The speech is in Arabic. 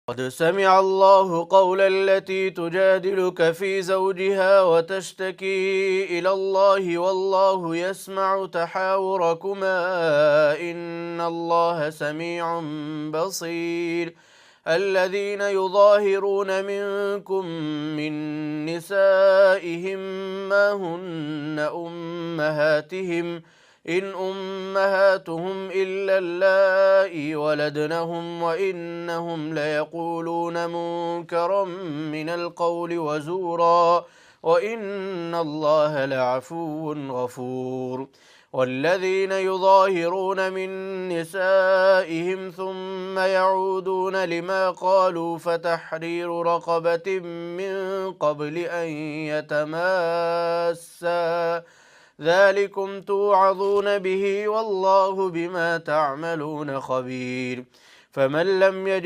قد سمع الله قول التي تجادلك في زوجها وتشتكي إلى الله والله يسمع تحاوركما إن الله سميع بصير. الذين يظاهرون منكم من نسائهم ما هن أمهاتهم إن أمهاتهم إلا اللائي ولدنهم وإنهم ليقولون منكرا من القول وزورا وإن الله لعفو غفور. والذين يظاهرون من نسائهم ثم يعودون لما قالوا فتحرير رقبة من قبل أن يتماسا ذلكم توعظون به والله بما تعملون خبير. فمن لم يجد